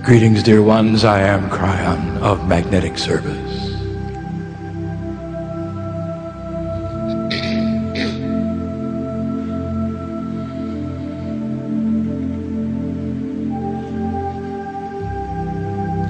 Greetings, dear ones. I am Kryon of Magnetic Service.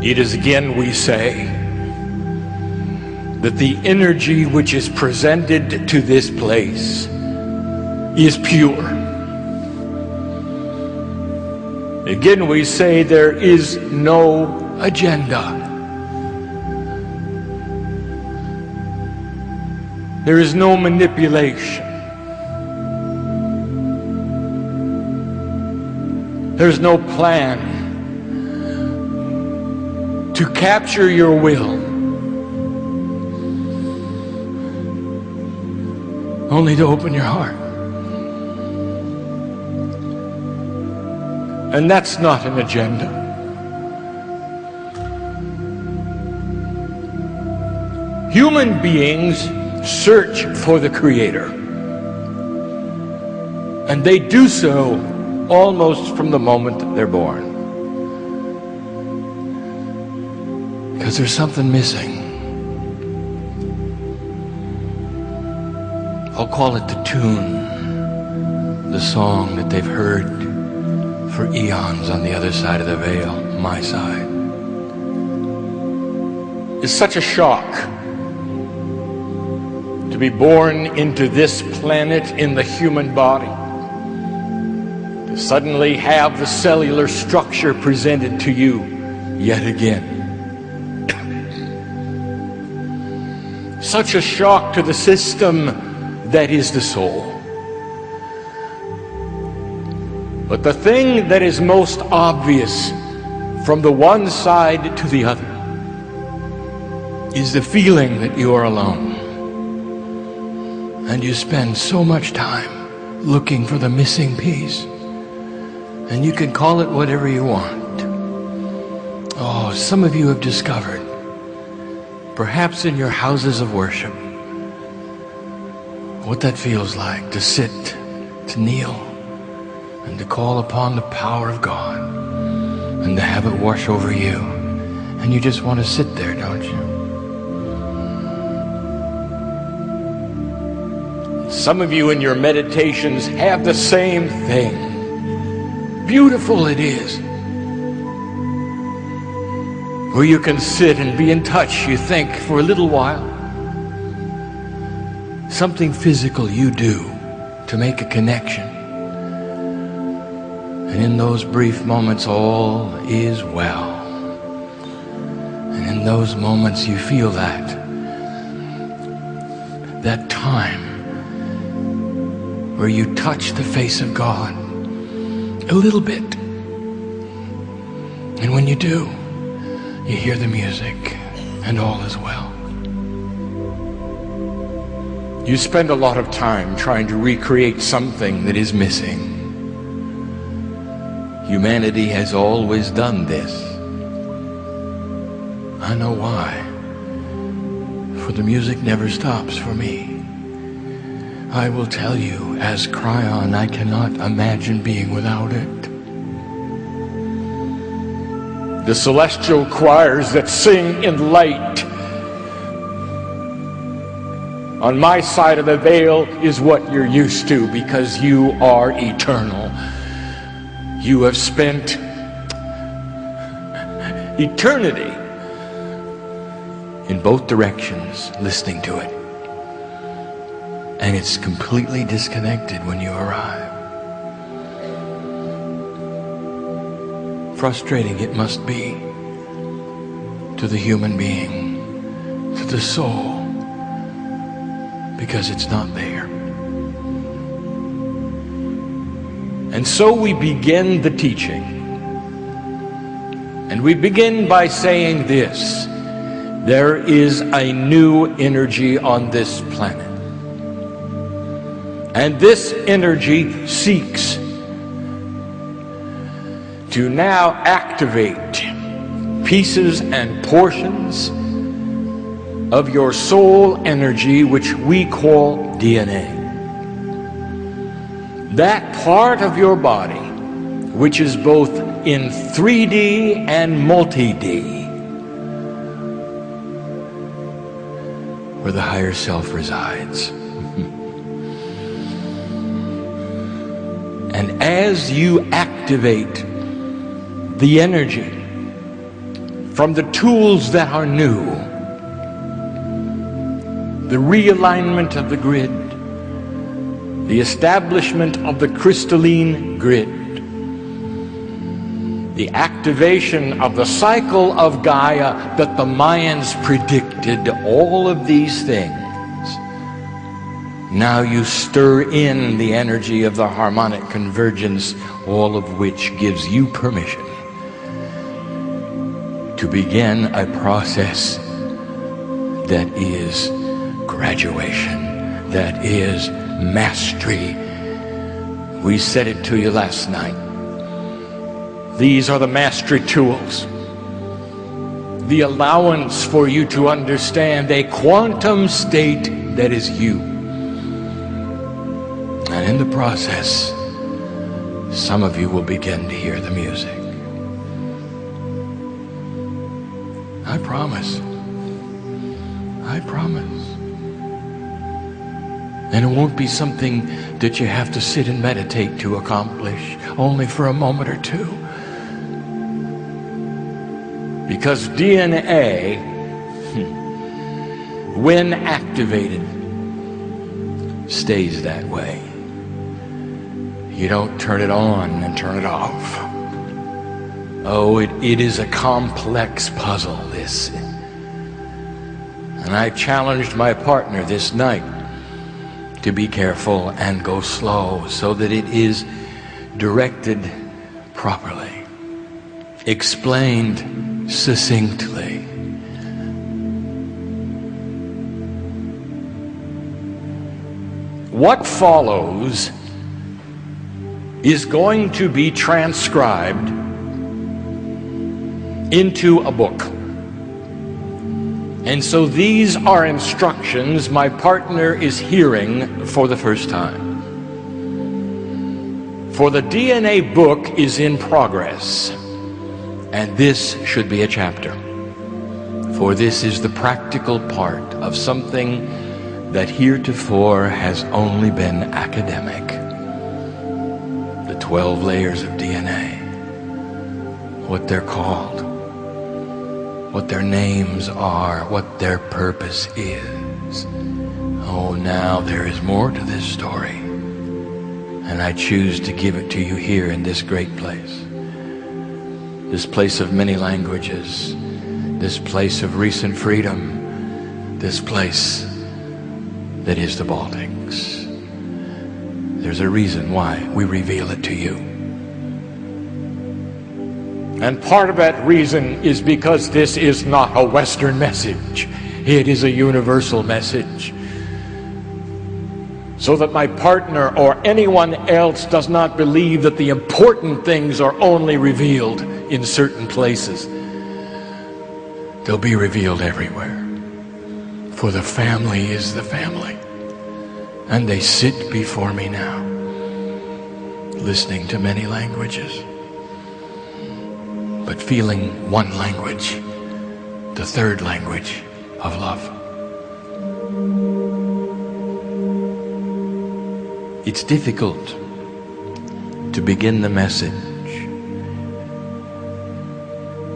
It is again, we say, that the energy which is presented to this place is pure. Again, we say there is no agenda. There is no manipulation. There's no plan to capture your will, only to open your heart. And that's not an agenda. Human beings search for the Creator, and they do so almost from the moment that they're born. Because there's something missing. I'll call it the tune, the song that they've heard for eons on the other side of the veil, my side. It's such a shock to be born into this planet in the human body, to suddenly have the cellular structure presented to you yet again. Such a shock to the system that is the soul. But the thing that is most obvious from the one side to the other is the feeling that you are alone. And you spend so much time looking for the missing piece. And you can call it whatever you want. Oh, some of you have discovered, perhaps in your houses of worship, what that feels like to sit, to kneel, and to call upon the power of God, and to have it wash over you. And you just want to sit there, don't you? Some of you in your meditations have the same thing. Beautiful it is. Where you can sit and be in touch, you think, for a little while. Something physical you do to make a connection. And in those brief moments, all is well. And in those moments, you feel that time where you touch the face of God a little bit. And when you do, you hear the music, and all is well. You spend a lot of time trying to recreate something that is missing. Humanity has always done this. I know why. For the music never stops for me. I will tell you, as Kryon, I cannot imagine being without it. The celestial choirs that sing in light on my side of the veil is what you're used to, because you are eternal. You have spent eternity in both directions listening to it. And it's completely disconnected when you arrive. Frustrating it must be to the human being, to the soul, because it's not there. And so we begin the teaching. And we begin by saying this: there is a new energy on this planet. And this energy seeks to now activate pieces and portions of your soul energy, which we call DNA. That part of your body which is both in 3D and multi-D, where the higher self resides. And as you activate the energy from the tools that are new, the realignment of the grid, the establishment of the crystalline grid, the activation of the cycle of Gaia that the Mayans predicted, all of these things, now you stir in the energy of the harmonic convergence, all of which gives you permission to begin a process that is graduation, that is mastery. We said it to you last night. These are the mastery tools, the allowance for you to understand a quantum state that is you. And in the process, some of you will begin to hear the music. I promise. I promise. And it won't be something that you have to sit and meditate to accomplish, only for a moment or two. Because DNA, when activated, stays that way. You don't turn it on and turn it off. Oh, it is a complex puzzle, this. And I challenged my partner this night to be careful and go slow so that it is directed properly, explained succinctly. What follows is going to be transcribed into a book. And so these are instructions my partner is hearing for the first time. For the DNA book is in progress, and this should be a chapter. For this is the practical part of something that heretofore has only been academic. The 12 layers of DNA, what they're called, what their names are, what their purpose is. Oh, now there is more to this story, and I choose to give it to you here in this great place. This place of many languages, this place of recent freedom, this place that is the Baltics. There's a reason why we reveal it to you. And part of that reason is because this is not a Western message. It is a universal message. So that my partner or anyone else does not believe that the important things are only revealed in certain places. They'll be revealed everywhere. For the family is the family. And they sit before me now, listening to many languages, but feeling one language, the third language of love. It's difficult to begin the message,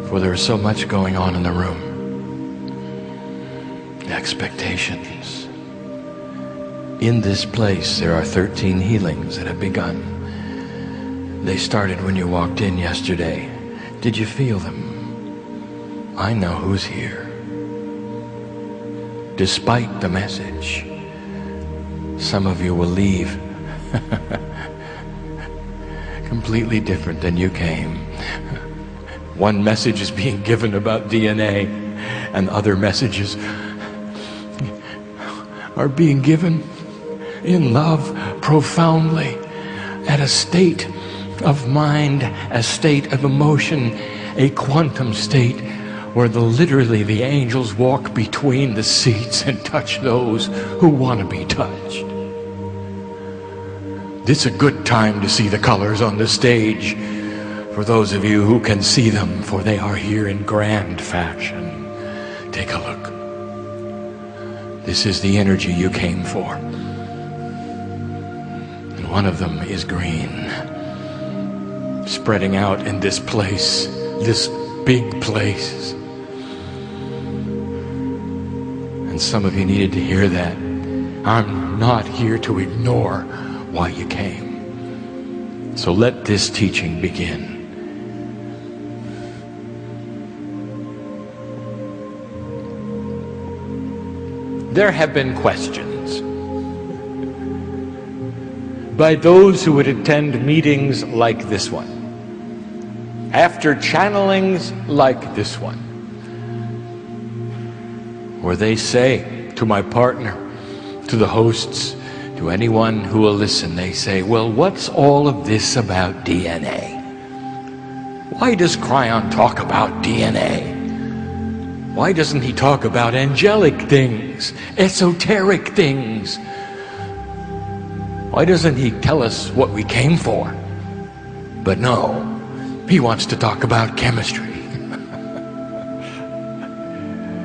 for there is so much going on in the room. The expectations. In this place, there are 13 healings that have begun. They started when you walked in yesterday. Did you feel them? I know who's here. Despite the message, some of you will leave completely different than you came. One message is being given about DNA, and other messages are being given in love profoundly, at a state of mind, a state of emotion, a quantum state where literally the angels walk between the seats and touch those who want to be touched. It's a good time to see the colors on the stage, for those of you who can see them, for they are here in grand fashion. Take a look. This is the energy you came for. And one of them is green, spreading out in this place, this big place. And some of you needed to hear that. I'm not here to ignore why you came. So let this teaching begin. There have been questions by those who would attend meetings like this one, after channelings like this one, where they say to my partner, to the hosts, to anyone who will listen, they say, well, what's all of this about DNA? Why does Kryon talk about DNA? Why doesn't he talk about angelic things, esoteric things? Why doesn't he tell us what we came for? But no, he wants to talk about chemistry.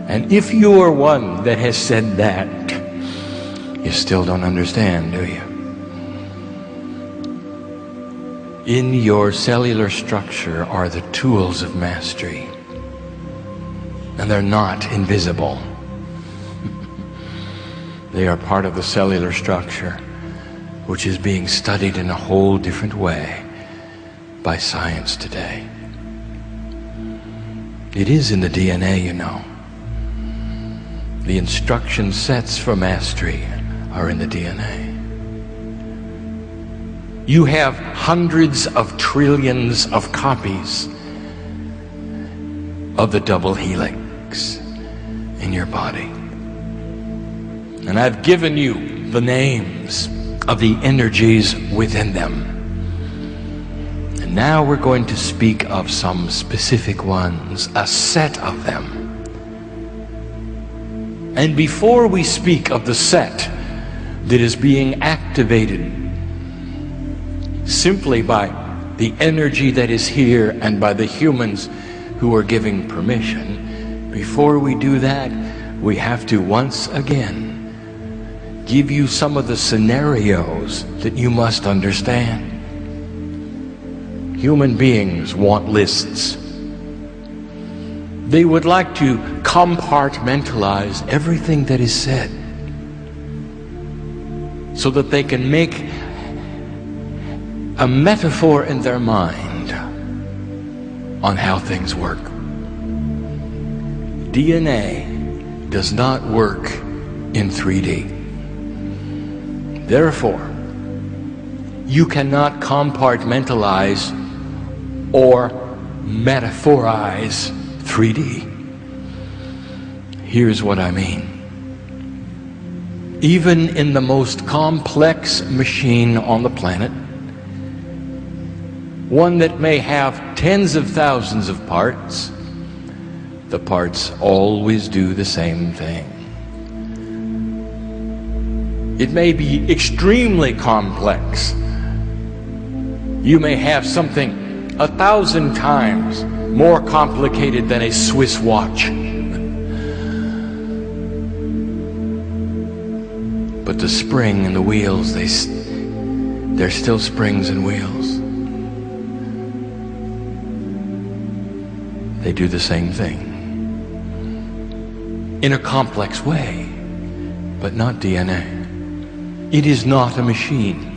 And if you are one that has said that, you still don't understand, do you? In your cellular structure are the tools of mastery. And they're not invisible. They are part of the cellular structure, which is being studied in a whole different way by science today. It is in the DNA, you know. The instruction sets for mastery are in the DNA. You have hundreds of trillions of copies of the double helix in your body. And I've given you the names of the energies within them. And now we're going to speak of some specific ones, a set of them. And before we speak of the set that is being activated simply by the energy that is here and by the humans who are giving permission, before we do that, we have to once again give you some of the scenarios that you must understand. Human beings want lists. They would like to compartmentalize everything that is said so that they can make a metaphor in their mind on how things work. DNA does not work in 3D. Therefore, you cannot compartmentalize or metaphorize 3D. Here's what I mean. Even in the most complex machine on the planet, one that may have tens of thousands of parts, the parts always do the same thing. It may be extremely complex. You may have something 1,000 times more complicated than a Swiss watch. But the spring and the wheels, they're still springs and wheels. They do the same thing in a complex way, but not DNA. It is not a machine.